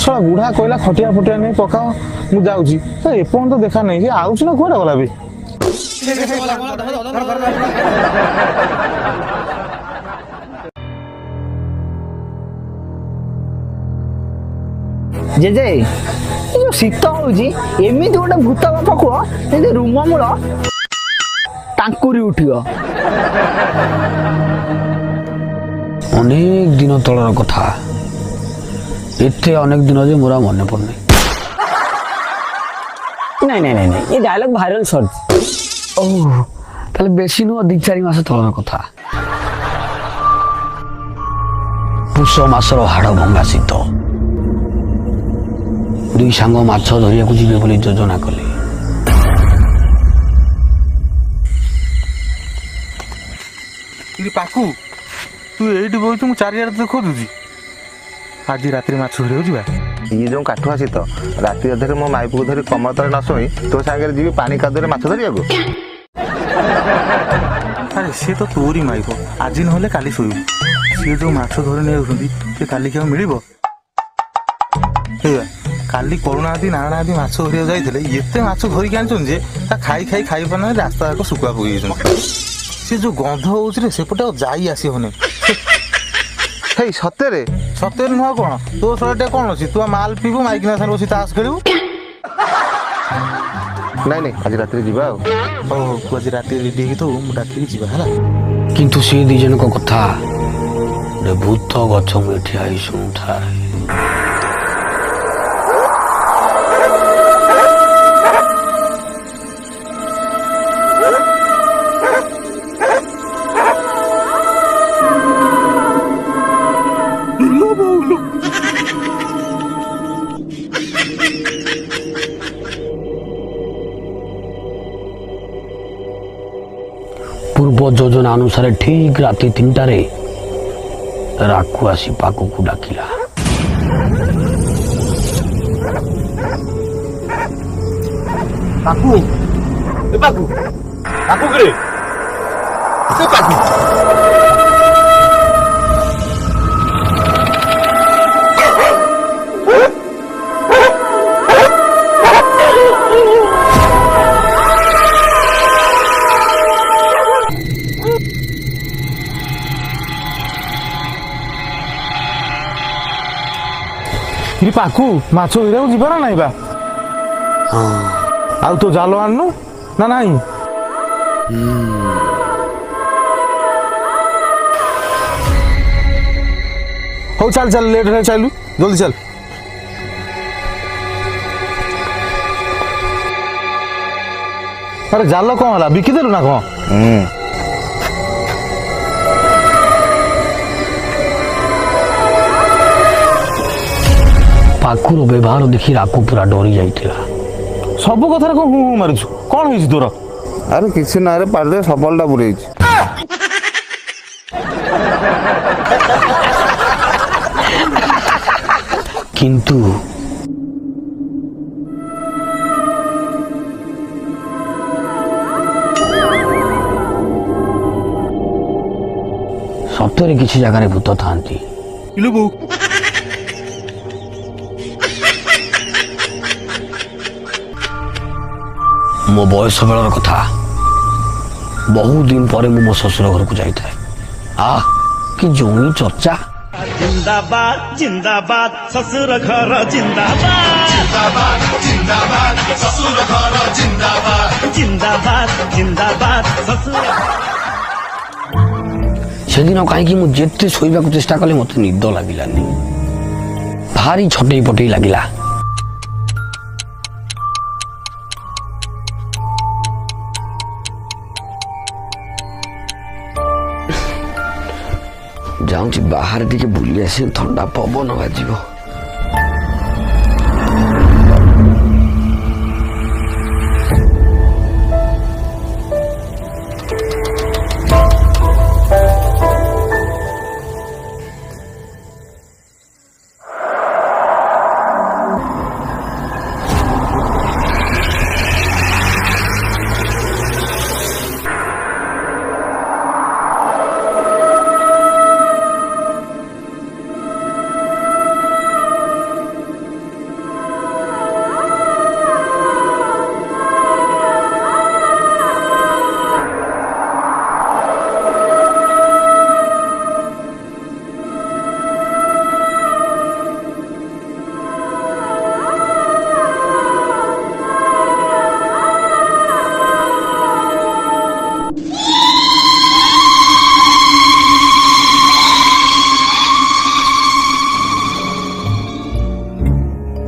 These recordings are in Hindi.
शला बुढ़ा कहला खटिया फटिया नहीं पकाओ मु जाऊँगी तो एपर्यंत तो देखा नहीं आउच ना कौटा गला भी जेजे जो शीत होउची एमिति गोटे भूत बापा कह ए रूम मूल टांकुरी उठियो अनेक दिन तलर कथा एते अनेक दिन जे मोरा मन पड़ने नहीं नहीं नहीं नहीं ये डायलॉग वायरल सर्च ओह ताले बेसी नु 2-4 मास तलर कथा पुष मासर हाड़ भंगा शीत दुई सांग माछ धरिया जीवे बोली योजना कले पाकू तू एठी बोल तू चारियार तो खोजुजी आज रात्रि माछ धरियो जिबा ये जो काठुआ शीत राति अधे मो माइपू धरी कमर तले न सोई तो सागर जीवी पानी कादरे माछ धरिया को अरे से तो तोरी माइको आज नहले काली सोई से जो माछ धरि नै होसंती से काली के मिलिबो काली करुणा आदि नारायण आदि माछ धरिया जाइथिले एते माछ धरि के आनछन जे ता खाई खाई पना रास्ता को सुकुआ पगई छन से जो गंध होउछ रे सेपटे जाई आसी होने हे सतेरे सतेरे न कोन तो सटे कोन अछि तू माल पीबो माइकना सन बसी तास खेलू नहीं नहीं आज रात्रि जीवा ओ तू आज रात्रि रेडी तो मु डाकी जीवा हला किंतु से दी जन को कथा रे भूत गछ में ठियाई सुनथा पूर्व योजना अनुसार ठीक राति 3टारे राखु आसी पाकू को डाकिला पाकू ए पाकू पाकू करे ए पाकू पाकू माछ हिरा जीवा ना नाइबा आ तो जाल आनु ना नहीं हो चल चल लेट है चलू जल्दी चल अरे जाल कौन है बिकी देलु ना कौन पाकुर व्यवहार देखी राकू पूरा डरी जाइथिला सब कथा को हु हु मारुछु कोन होइछ तोर अरे किसी ना रे पारदे सबलटा बुरेछ किंतु सप्तरे किसी जगह रे भूत थांती इलो बो मो बयस बेलर कथा बहुत दिन पर मो ससुर घर को जाइए आ कि जोई चर्चा जिंदाबाद जिंदाबाद ससुर घर जिंदाबाद जिंदाबाद जिंदाबाद ससुर घर जिंदाबाद जिंदाबाद जिंदाबाद ससुर से दिन कहीं मुझे शोवा को चेष्टा कले मत निद लगिलानी भारी छटई पटई लगिला जाऊँगी बाहर टिके बुली आसी ठंडा पवन बाजिब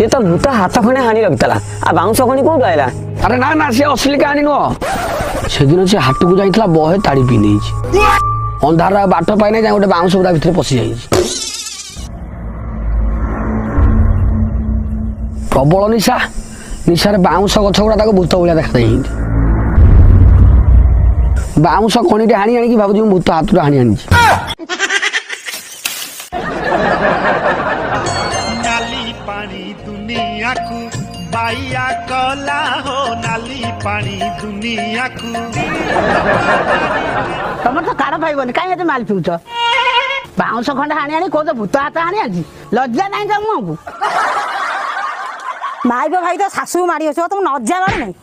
ସିଏ ତ ଭୂତ ହାତ ଖଣ୍ଡେ ହାଣି ରଖିଥିଲା ଆଉ ବାଉଁଶ ଖଣି କୋଉଠୁ ଆଇଲା? ଆରେ ନା ନା ସେ ଅସଲି କାହାଣୀ ନୁହଁ। ସେଦିନ ସେ ହାଟକୁ ଯାଇଥିଲା ବହେ ତାଡ଼ି ପିଇ ନେଇଛି। ଅନ୍ଧାର ବାଟ ପାଇ ନାହିଁ, ଗୋଟେ ବାଉଁଶ ବୁଦା ଭିତରେ ପଶି ଯାଇଛି। ପ୍ରବଳ ନିଶାରେ ବାଉଁଶ ଗଛ ଗୁଡ଼ା ତାକୁ ଭୂତ ଭଳିଆ ଦେଖାଯାଇଛନ୍ତି। ବାଉଁଶ କଣିଟେ ହାଣି ଆଣିକି ଭାବୁଛି ମୁଁ ଭୂତ ହାତରୁ ହାଣି ଆଣିଛି। नाली पानी दुनिया को बाइया कला हो नाली पानी दुनिया को ତମର ତ କାଢ ପାଇବନି କାହିଁ ଏତେ ମାଲ ପିଉଛ? ବାଉଁଶ ଖଣ୍ଡେ ହାଣି ଆଣି କହୁଛ ଭୂତ ହାତ ହାଣି ଆଣିଛି, ଲଜ୍ଜା ନାହିଁ ତ ମୁହଁକୁ? ମାଇବ ଭାଇ ତ ଶାଶୁକୁ ମାଡ଼ି ଆସିବ, ତମ ଲଜ୍ଜା ମାଡ଼ୁ ନାହିଁ?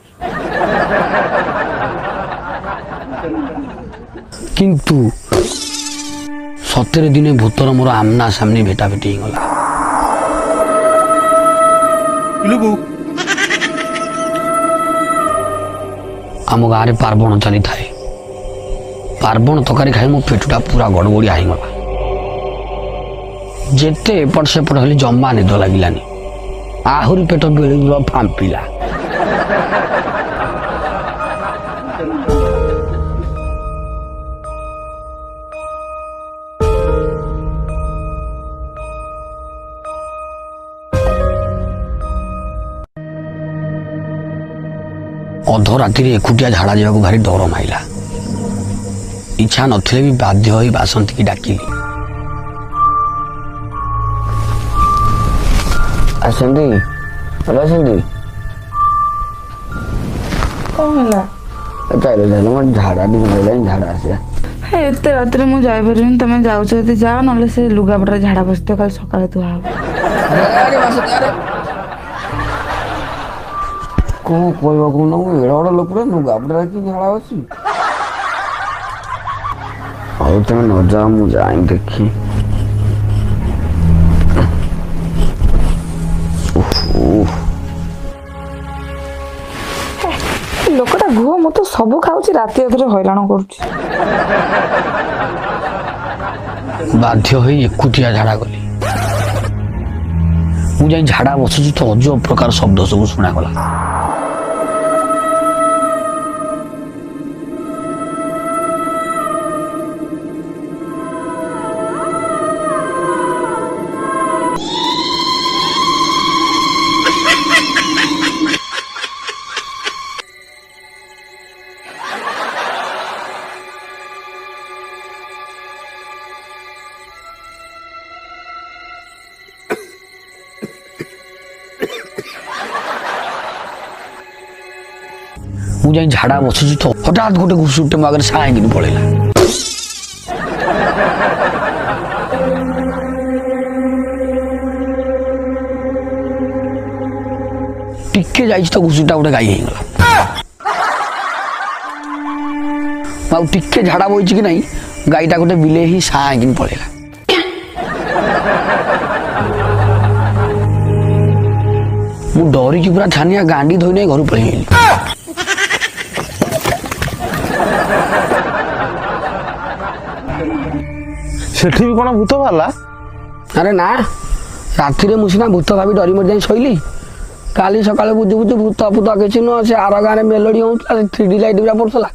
କିନ୍ତୁ ସତରେ ଦିନେ ଭୂତର ମୋର ଆମ୍ନା ସାମ୍ନି ଭେଟାଭେଟି ହେଇଗଲା। ଆମ ଗାଁରେ ପାର୍ବଣ ଚାଲିଥାଏ। ପାର୍ବଣ ତରକାରୀ ଖାଇ ମୋ ପେଟଟା ପୁରା ଗଡ଼ବଡ଼ିଆ ହେଇଗଲା। ଯେତେ ଏପଟ ସେପଟ ହେଲେ ଜମା ନିଦ ଲାଗିଲାନି, ଆହୁରି ପେଟ ବେଳୁବେଳ ଫାମ୍ପିଲା। ଅଧ ରାତିରେ ଏକୁଟିଆ ଝାଡ଼ା ଯିବାକୁ ଭାରି ଡର ମାଇଲା। ଇଚ୍ଛା ନଥିଲେ ବି ବାଧ୍ୟ ହୋଇ ବାସନ୍ତୀକି ଡାକିଲି। ଆସନ୍ତି ଭଲ ଅଛନ୍ତି? କଣ ହେଲା? ଚାଲ ମୋର ଝାଡ଼ା ଟିକେ ମାଇଲାନି, ଝାଡ଼ା ଆସିଲା। ଏତେ ରାତିରେ ମୁଁ ଯାଇପାରିବିନି, ତମେ ଯାଉଛ ଯଦି ଯାଅ, ନହେଲେ ସେ ଲୁଗାପଟାରେ ଝାଡ଼ା ବସିଥିବ, କାଲି ସକାଳେ ଧୁଆ ହବ। କଣ କହିବ କହୁନ, ମୁଁ ଏଡ ବଡ଼ ଲୋକଟା ଲୁଗାପଟାରେ କି ଝାଡ଼ା ବସି। ଆଉ ତମେ ନ ଯାଅ, ମୁଁ ଯାଇ ଦେଖି। ଲୋକଟା ଘୁଅ ମୁଁ ତ ସବୁ ଖାଉଛି, ରାତି ଅଧରେ ହଇରାଣ କରୁଛି। ବାଧ୍ୟ ହୋଇ ଏକୁଟିଆ ଝାଡ଼ା ଗଲି। ମୁଁ ଯାଇ ଝାଡ଼ା ବସୁଛି ତ ଅଜବ ପ୍ରକାର ଶବ୍ଦ ସବୁ ଶୁଣାଗଲା। ମୁଁ ଯାଇ ଝାଡ଼ା ବସୁଛି ତ ହଠାତ୍ ଗୋଟେ ଘୁଷୁରିଟେ ମୋ ଆଗରେ ସାଁ ହେଇକିନି ପଳେଇଲା। ଟିକେ ଯାଇଛି ତ ଘୁଷୁରିଟା ଗୋଟେ ଗାଈ ହେଇଗଲା। ଆଉ ଟିକେ ଝାଡ଼ା ବଇଛି କି ନାହିଁ, ଗାଈଟା ଗୋଟେ ବିଲେଇ ହିଁ ସାଁ ହେଇକିନି ପଳେଇଲା। ମୁଁ ଡରିକି ପୁରା ଛାନିଆ ଗାଣ୍ଡି ଧୋଇ ନେଇ ଘରୁ ପଳେଇ ଆଇଲି। ସେଠି ବି କଣ ଭୂତ ବାହାରିଲା? ଆରେ ନା, ରାତିରେ ମୁଁ ସିନା ଭୂତ ଭାବି ଡରି ମରି ଯାଇ ଶୋଇଲି। କାଲି ସକାଳେ ବୁଝୁ ବୁଝୁ ଭୂତ ଫୂତ କିଛି ନୁହଁ, ସେ ଆର ଗାଁରେ ମେଲୋଡି ହଉଥିଲା, 3D ଲାଇଟ୍ ଗୁରା ପଡୁଥିଲା।